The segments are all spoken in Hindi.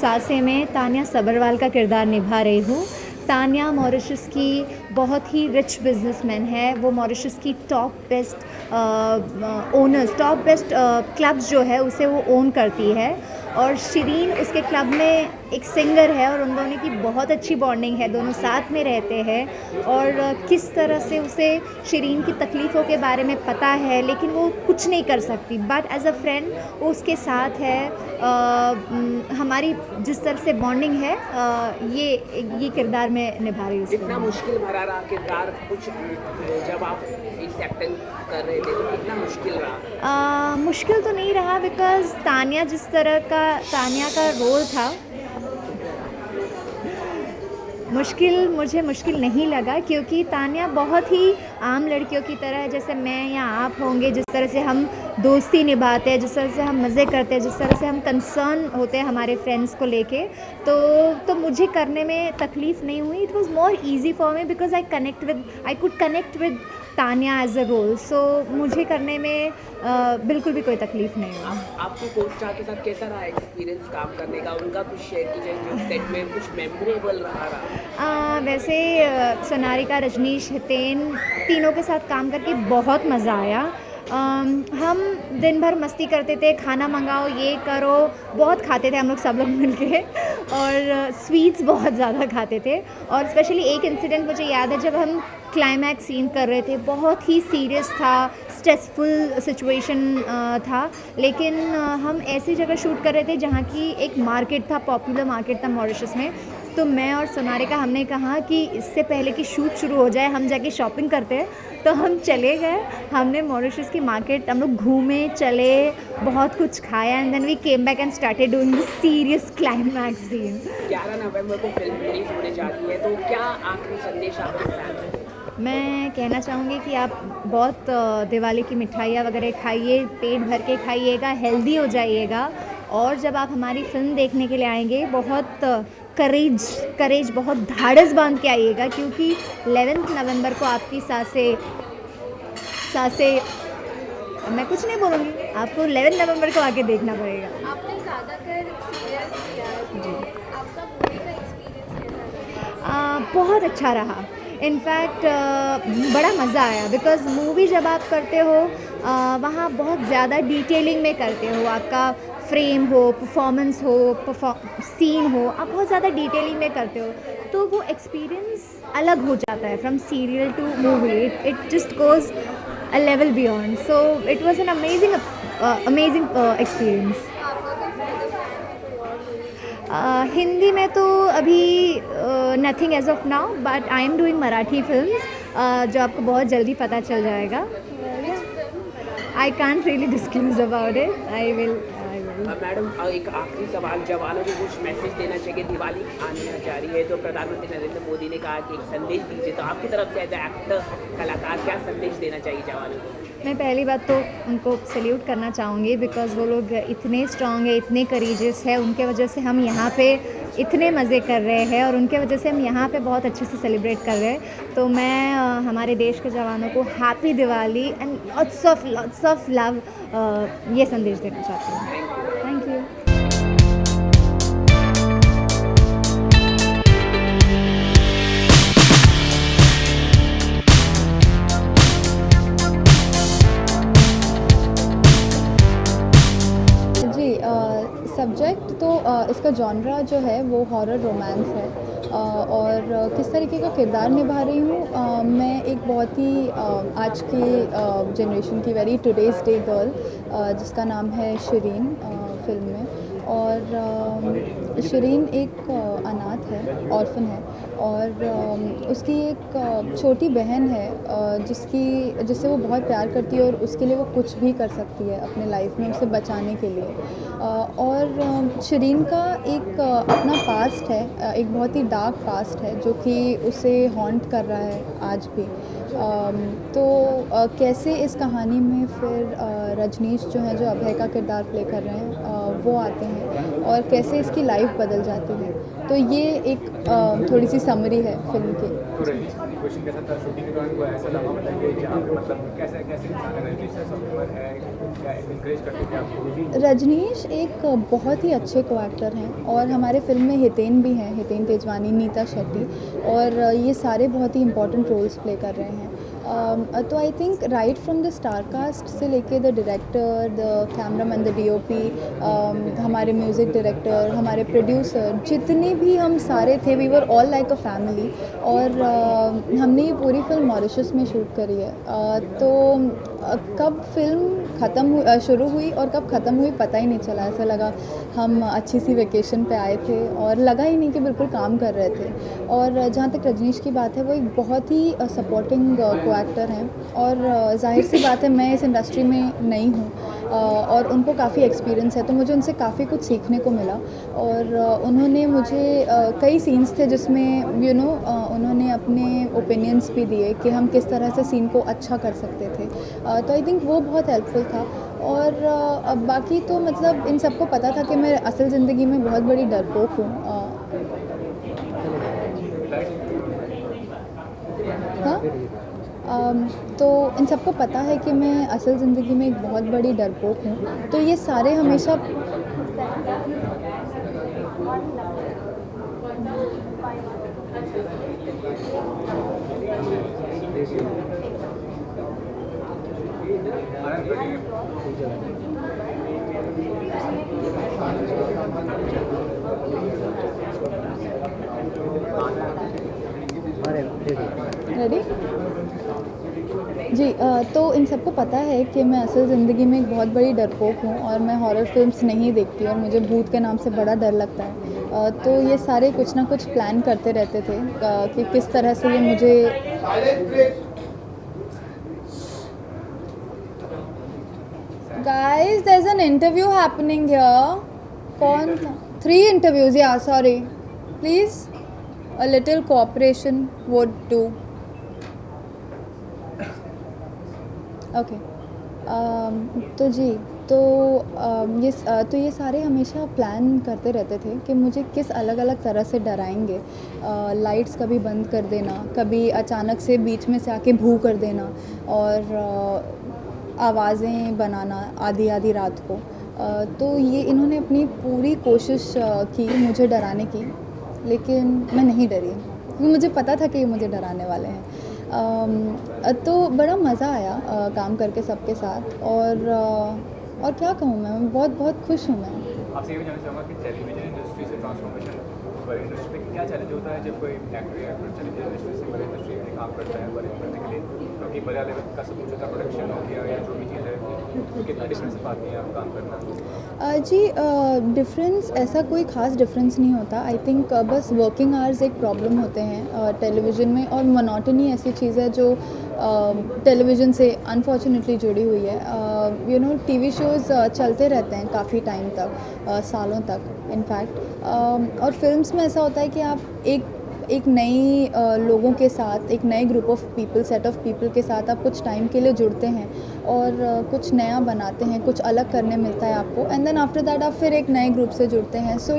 सासे में तान्या सबरवाल का किरदार निभा रही हूँ। तान्या मॉरिशस की बहुत ही रिच बिजनेसमैन है। वो मॉरिशस की टॉप बेस्ट क्लब्स जो है उसे वो ओन करती है, और शिरीन उसके क्लब में एक सिंगर है और उन दोनों की बहुत अच्छी बॉन्डिंग है, दोनों साथ में रहते हैं। और किस तरह से उसे शिरीन की तकलीफ़ों के बारे में पता है, लेकिन वो कुछ नहीं कर सकती, बट एज अ फ्रेंड वो उसके साथ है। हमारी जिस तरह से बॉन्डिंग है, ये किरदार में निभा रही हूँ। कितना मुश्किल भरा रहा किरदार, कुछ जब आप इस एक्टिंग कर रहे थे तो कितना मुश्किल रहा? मुश्किल तो नहीं रहा, बिकॉज़ तान्या का रोल था, मुझे मुश्किल नहीं लगा, क्योंकि तान्या बहुत ही आम लड़कियों की तरह है, जैसे मैं या आप होंगे, जिस तरह से हम दोस्ती निभाते हैं, जिस तरह से हम मज़े करते हैं, जिस तरह से हम कंसर्न होते हैं हमारे फ्रेंड्स को लेके, तो मुझे करने में तकलीफ़ नहीं हुई। It was more easy for me because I could connect with Tanya as a role, so मुझे करने में बिल्कुल भी कोई तकलीफ़ नहीं हुई। आपको कोस्टार के साथ कैसा रहा एक्सपीरियंस काम करने का? उनका कुछ शेयर कीजिए जो सेट में कुछ मेमोरेबल रहा। वैसे सोनारिका, रजनीश, हितेन तीनों के साथ काम करके बहुत मज़ा आया। हम दिन भर मस्ती करते थे, खाना मंगाओ, ये करो, बहुत खाते थे हम लोग सब लोग मिलके, और स्वीट्स बहुत ज़्यादा खाते थे। और स्पेशली एक इंसिडेंट मुझे याद है, जब हम क्लाइमैक्स सीन कर रहे थे, बहुत ही सीरियस था, स्ट्रेसफुल सिचुएशन था, लेकिन हम ऐसी जगह शूट कर रहे थे जहाँ की एक मार्केट था, पॉपुलर मार्केट था मॉरिशस में। तो मैं और सोनारिका हमने कहा कि इससे पहले कि शूट शुरू हो जाए हम जाके शॉपिंग करते हैं, तो हम चले गए। हमने मॉरिशस की मार्केट हम लोग घूमे, चले, बहुत कुछ खाया, and then we came back and started doing the serious climax scene. 11 नवंबर को फिल्म रिलीज होने जा रही है, तो क्या आखिरी संदेश आपके फैन को? मैं कहना चाहूँगी कि आप बहुत दिवाली की मिठाइयाँ वगैरह खाइए, पेट भर के खाइएगा, हेल्दी हो जाइएगा, और जब आप हमारी फ़िल्म देखने के लिए आएंगे, बहुत करेज बहुत धाड़स बांध के आइएगा, क्योंकि 11 नवंबर को आपकी सांसें मैं कुछ नहीं बोलूँगी, आपको 11 नवंबर को आके देखना पड़ेगा। आपने ज़्यादातर सीरियल्स किया है, तो आपका मूवी का एक्सपीरियंस कैसा रहा? बहुत अच्छा रहा। इनफैक्ट बड़ा मज़ा आया, बिकॉज़ मूवी जब आप करते हो वहाँ बहुत ज़्यादा डिटेलिंग में करते हो, आपका फ्रेम हो, परफॉर्मेंस हो, सीन हो, आप बहुत ज़्यादा डिटेलिंग में करते हो, तो वो एक्सपीरियंस अलग हो जाता है from serial to movie. It just goes a level beyond, so it was an amazing experience. आपका कोई फेवरेट फैन है कोई और मूवी? हिंदी में तो अभी nothing as of now, but I am doing Marathi films, जो आपको बहुत जल्दी पता चल जाएगा। I can't really disclose about it. I will. Madam, एक आखिरी सवाल, जवानों को कुछ मैसेज देना चाहिए, दिवाली आने जा रही है, तो प्रधानमंत्री नरेंद्र मोदी ने कहा कि एक संदेश दीजिए, तो आपकी तरफ से एज एक्टर, कलाकार, क्या संदेश देना चाहिए जवानों को? मैं पहली बात तो उनको सैल्यूट करना चाहूँगी, बिकॉज़ वो लोग इतने स्ट्रॉन्ग है, इतने करेजियस है, उनके वजह से हम यहाँ पे इतने मज़े कर रहे हैं, और उनके वजह से हम यहाँ पे बहुत अच्छे से सेलिब्रेट कर रहे हैं। तो मैं हमारे देश के जवानों को happy Diwali and lots of love ये संदेश देना चाहती हूँ। Thank you. जी, सब्जेक्ट तो इसका जॉनरा जो है वो हॉरर रोमांस है, और किस तरीके का किरदार निभा रही हूँ, मैं एक बहुत ही आज की जनरेशन की वेरी टुडेज़ डे गर्ल, जिसका नाम है शिरीन फिल्म में। और शिरीन एक अनाथ है, ऑर्फन है, और उसकी एक छोटी बहन है, जिससे वो बहुत प्यार करती है, और उसके लिए वो कुछ भी कर सकती है अपने लाइफ में उसे बचाने के लिए। और शिरीन का एक अपना पास्ट है, एक बहुत ही डार्क पास्ट है, जो कि उसे हॉन्ट कर रहा है आज भी। तो कैसे इस कहानी में फिर रजनीश जो है, जो अभय का किरदार प्ले कर रहे हैं, वो आते हैं, और कैसे इसकी लाइफ बदल जाती है। तो ये एक थोड़ी सी समरी है फिल्म की। सिचुएशन कैसा था शूटिंग के दौरान? कोई ऐसा लम्हा बताइए जहाँ पे मतलब कैसे कैसे इंसान है, रजनीश सर सॉफ्टवेयर है, क्या इंकरेज करते थे आपको? रजनीश एक बहुत ही अच्छे को एक्टर हैं और हमारे फिल्म में हितेन भी हैं, हितेन तेजवानी, नीता शेट्टी, और ये सारे बहुत ही इंपॉर्टेंट रोल्स प्ले कर रहे हैं। तो I think right from the star cast से लेके the director, the cameraman, the DOP, हमारे म्यूज़िक डायरेक्टर, हमारे प्रोड्यूसर, जितने भी हम सारे थे, we were all like a family. और हमने ये पूरी फिल्म मॉरिशस में शूट करी है। तो कब फिल्म शुरू हुई और कब ख़त्म हुई पता ही नहीं चला। ऐसा लगा हम अच्छी सी वेकेशन पे आए थे और लगा ही नहीं कि बिल्कुल काम कर रहे थे। और जहाँ तक रजनीश की बात है, वो एक बहुत ही सपोर्टिंग को एक्टर हैं और जाहिर सी बात है मैं इस इंडस्ट्री में नई हूँ और उनको काफ़ी एक्सपीरियंस है, तो मुझे उनसे काफ़ी कुछ सीखने को मिला। और उन्होंने मुझे कई सीन्स थे जिसमें उन्होंने अपने ओपिनियंस भी दिए कि हम किस तरह से सीन को अच्छा कर सकते थे। तो आई थिंक वो बहुत हेल्पफुल था। और बाकी तो मतलब इन सबको पता था कि मैं असल ज़िंदगी में बहुत बड़ी डरपोक हूँ। हाँ, तो इन सबको पता है कि मैं असल ज़िंदगी में एक बहुत बड़ी डरपोक हूँ, तो ये सारे हमेशा रेडी जी। तो इन सबको पता है कि मैं असल ज़िंदगी में एक बहुत बड़ी डरपोक हूँ और मैं हॉरर फिल्म्स नहीं देखती और मुझे भूत के नाम से बड़ा डर लगता है। तो ये सारे कुछ ना कुछ प्लान करते रहते थे कि किस तरह से ये मुझे Guys, there's an interview happening here. कौन? 3 interviews, yeah, sorry. Please, a little cooperation would do. Okay. तो जी, तो ये सारे हमेशा प्लान करते रहते थे कि मुझे किस अलग अलग तरह से डराएंगे। लाइट्स कभी बंद कर देना, कभी अचानक से बीच में से आके भू कर देना और आवाज़ें बनाना आधी आधी रात को। तो ये इन्होंने अपनी पूरी कोशिश की मुझे डराने की, लेकिन मैं नहीं डरी क्योंकि मुझे पता था कि ये मुझे डराने वाले हैं। तो बड़ा मज़ा आया काम करके सबके साथ। और क्या कहूँ मैं बहुत बहुत खुश हूँ मैं। आपसे ये भी जानना चाहूँगा कि टेलीविजन इंडस्ट्री से ट्रांसफॉर्मेशन बड़ी इंडस्ट्री में क्या चैलेंज होता है जब कोई एक्टर या एक्टर टेलीविजन इंडस्ट्री से बड़ी इंडस्ट्री में काम करता है बड़े करने के लिए, क्योंकि बड़ा लेवल का सब कुछ होता है, प्रोडक्शन हो गया या जो भी चीज़ है, तो कितना डिफरेंस पाती हैं आप काम करना? जी, डिफरेंस ऐसा कोई ख़ास डिफरेंस नहीं होता। आई थिंक बस वर्किंग आवर्स एक प्रॉब्लम होते हैं टेलीविज़न में, और मोनोटनी ऐसी चीज़ है जो टेलीविज़न से अनफॉर्चुनेटली जुड़ी हुई है। टीवी शोज़ चलते रहते हैं काफ़ी टाइम तक, सालों तक इनफैक्ट। और फिल्म्स में ऐसा होता है कि आप एक नई लोगों के साथ, एक नए group of people, set of people के साथ आप कुछ टाइम के लिए जुड़ते हैं और कुछ नया बनाते हैं, कुछ अलग करने मिलता है आपको, एंड देन आफ्टर दैट आप फिर एक नए ग्रुप से जुड़ते हैं। सो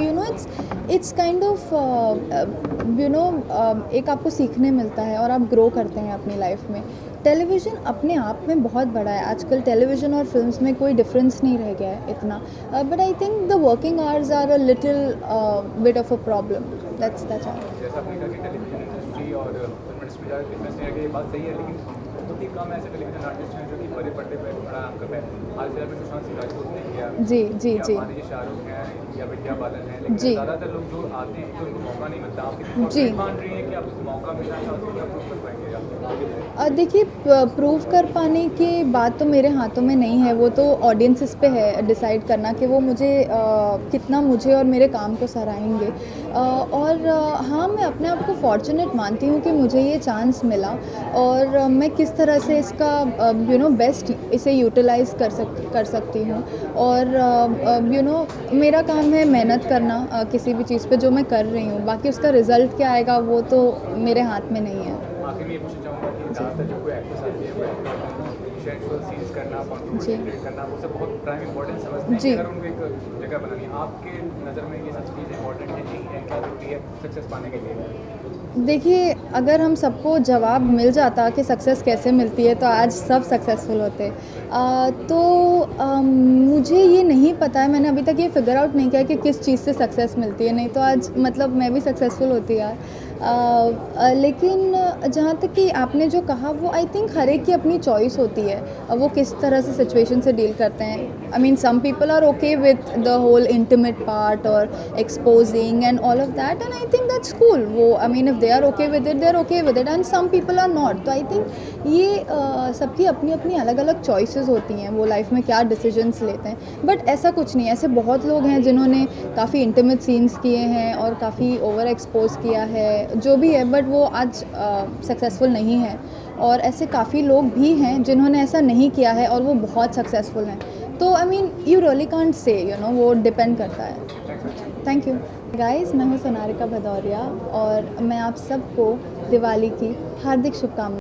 इट्स काइंड ऑफ एक आपको सीखने मिलता है और आप ग्रो करते हैं अपनी लाइफ में। टेलीविज़न अपने आप में बहुत बड़ा है, आजकल टेलीविज़न और फिल्म्स में कोई डिफरेंस नहीं रह गया है इतना। But I think the working hours are a little bit of a problem. That's जैसा आपने कहा कि टेलीविजन इंडस्ट्री और फिल्म इंडस्ट्री में डिफरेंस नहीं है कि ये बात सही है, लेकिन बहुत ही कम ऐसे टेलीविजन आर्टिस्ट हैं जो कि बड़े पर्दे पर बड़ा नाम कर रहे हैं। हाल फिलहाल में सुशांत सिंह राजपूत ने किया, जी मान लीजिए शाहरुख हैं या विद्या बालन हैं, लेकिन जी। ज़्यादातर लोग जो आते हैं तो उनको मौका नहीं मिलता। आप कितनी जी। मान रही हैं कि आपको मौका मिला था तो क्या प्रूव कर पाएंगे आप? देखिए, प्रूव कर पाने की बात तो मेरे हाथों में नहीं है, वो तो ऑडियंसेस पे है डिसाइड करना कि वो मुझे कितना मुझे और मेरे काम को सराहेंगे। और हाँ, मैं अपने आप को फॉर्चुनेट मानती हूँ कि मुझे ये चांस मिला और मैं किस तरह से इसका बेस्ट इसे यूटिलाइज़ कर सकती हूँ। और मेरा काम है मेहनत करना किसी भी चीज़ पे जो मैं कर रही हूँ, बाकी उसका रिज़ल्ट क्या आएगा वो तो मेरे हाथ में नहीं है। आखिर में ये पूछना चाहूँगा कि ज़्यादातर जो कोई एक्ट्रेस आती है वो सेक्सुअल सीन्स करना, कॉन्ट्रोवर्शियल करना, वो सब बहुत प्राइम इंपॉर्टेंस समझते हैं कि अगर उनको एक जगह बनानी है। आपके नज़र में ये सब चीज़ें इंपॉर्टेंट है, नहीं है, क्या जरूरी है सक्सेस पाने के लिए? देखिए, अगर हम सबको जवाब मिल जाता कि सक्सेस कैसे मिलती है, तो आज सब सक्सेसफुल होते। तो मुझे ये नहीं पता है, मैंने अभी तक ये फिगर आउट नहीं किया कि किस चीज़ से सक्सेस मिलती है, नहीं तो आज मतलब मैं भी सक्सेसफुल होती यार। लेकिन जहाँ तक कि आपने जो कहा, वो आई थिंक हर एक की अपनी चॉइस होती है, वो किस तरह से सिचुएशन से डील करते हैं। I mean some people are okay with the whole intimate part और exposing and all of that, and I think that's cool. वो I mean if they are okay with it, they are okay with it, and some people are not. तो आई थिंक ये सबकी अपनी अपनी अलग अलग चॉइसेस होती हैं, वो लाइफ में क्या डिसीजंस लेते हैं। बट ऐसा कुछ नहीं है, ऐसे बहुत लोग हैं जिन्होंने काफ़ी इंटीमेट सीन्स किए हैं और काफ़ी ओवर एक्सपोज किया है, जो भी है, बट वो आज सक्सेसफुल नहीं है। और ऐसे काफ़ी लोग भी हैं जिन्होंने ऐसा नहीं किया है और वो बहुत सक्सेसफुल हैं। तो I mean you really can't say, you know, वो डिपेंड करता है। थैंक यू गाइस, मैं हूँ सोनारिका भदौरिया और मैं आप सबको दिवाली की हार्दिक शुभकामनाएं।